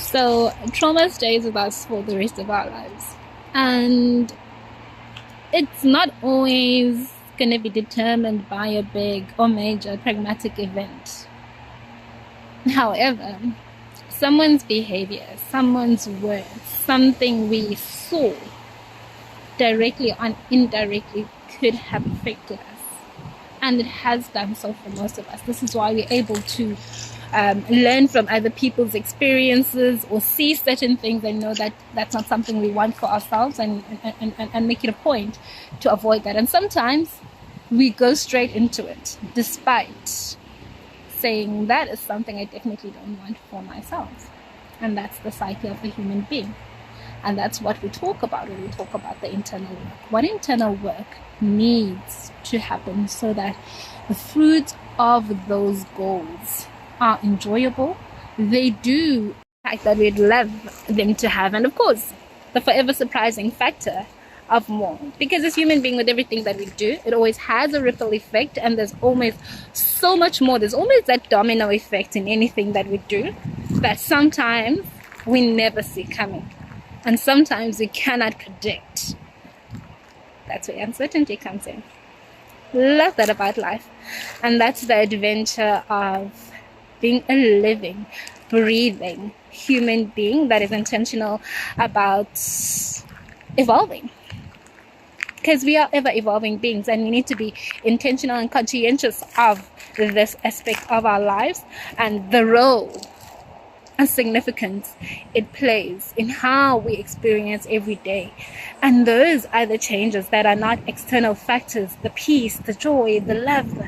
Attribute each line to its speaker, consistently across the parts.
Speaker 1: So trauma stays with us for the rest of our lives. And it's not always going to be determined by a big or major pragmatic event. However, someone's behavior, someone's words, something we saw directly or indirectly could have affected us. And it has done so for most of us. This is why we're able to learn from other people's experiences or see certain things and know that that's not something we want for ourselves, and make it a point to avoid that. And sometimes we go straight into it despite saying that is something I definitely don't want for myself. And that's the psyche of the human being. And that's what we talk about when we talk about the internal work. What internal work needs to happen so that the fruits of those goals are enjoyable. They do the fact that we'd love them to have. And of course, the forever surprising factor of more. Because as human being, with everything that we do, it always has a ripple effect, and there's almost so much more. There's almost that domino effect in anything that we do that sometimes we never see coming. And sometimes we cannot predict. That's where uncertainty comes in. Love that about life. And that's the adventure of being a living, breathing human being that is intentional about evolving. Because we are ever evolving beings, and we need to be intentional and conscientious of this aspect of our lives and the role and significance it plays in how we experience every day. And those are the changes that are not external factors, the peace, the joy, the love,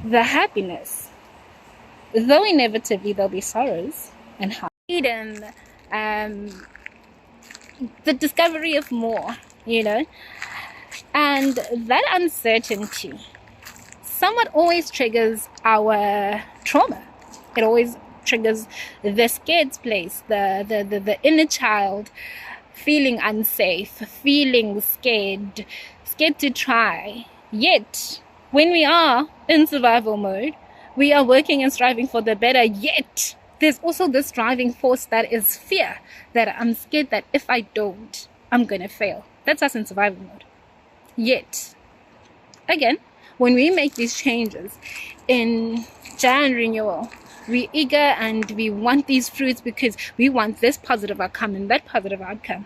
Speaker 1: the happiness. Though inevitably there'll be sorrows and freedom, the discovery of more, and that uncertainty somewhat always triggers our trauma. It always triggers the scared place, the inner child feeling unsafe, feeling scared to try. Yet, when we are in survival mode, we are working and striving for the better. Yet, there's also this driving force that is fear, that I'm scared that if I don't, I'm going to fail. That's us in survival mode. Yet, again, when we make these changes in Jan renewal, we're eager and we want these fruits because we want this positive outcome and that positive outcome.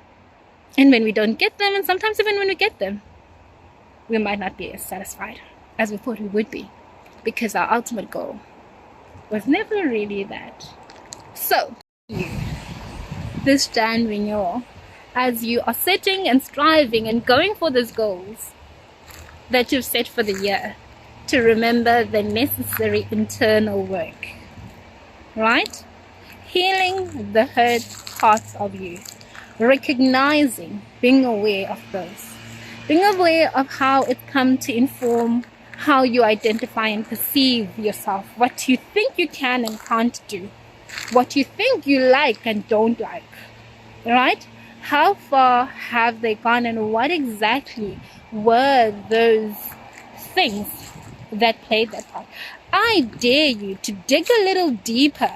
Speaker 1: And when we don't get them, and sometimes even when we get them, we might not be as satisfied as we thought we would be, because our ultimate goal was never really that. So, this Jan renewal, as you are setting and striving and going for those goals that you've set for the year, to remember the necessary internal work. Right? Healing the hurt parts of you. Recognizing, being aware of those. Being aware of how it comes to inform how you identify and perceive yourself. What you think you can and can't do. What you think you like and don't like. Right? How far have they gone, and what exactly were those things that played that part? I dare you to dig a little deeper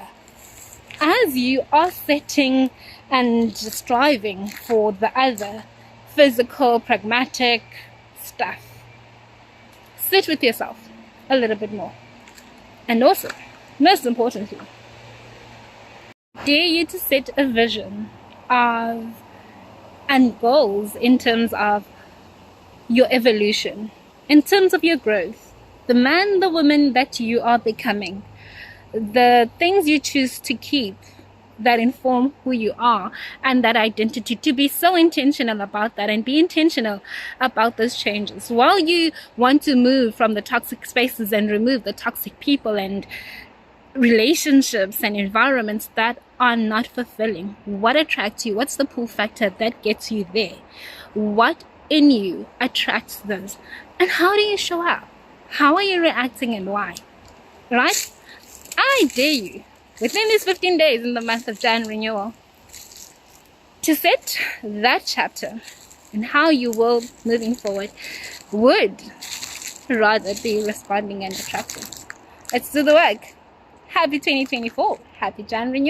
Speaker 1: as you are setting and striving for the other physical, pragmatic stuff. Sit with yourself a little bit more. And also, most importantly, dare you to set a vision of and goals in terms of your evolution, in terms of your growth, the man, the woman that you are becoming, the things you choose to keep that inform who you are and that identity, to be so intentional about that and be intentional about those changes. While you want to move from the toxic spaces and remove the toxic people and relationships and environments that are not fulfilling, what attracts you? What's the pull factor that gets you there? What in you attracts those? And how do you show up? How are you reacting and why? Right? I dare you, within these 15 days in the month of Jan renewal, to set that chapter and how you will, moving forward, would rather be responding and attracting. Let's do the work. Happy 2024. Happy Jan renewal.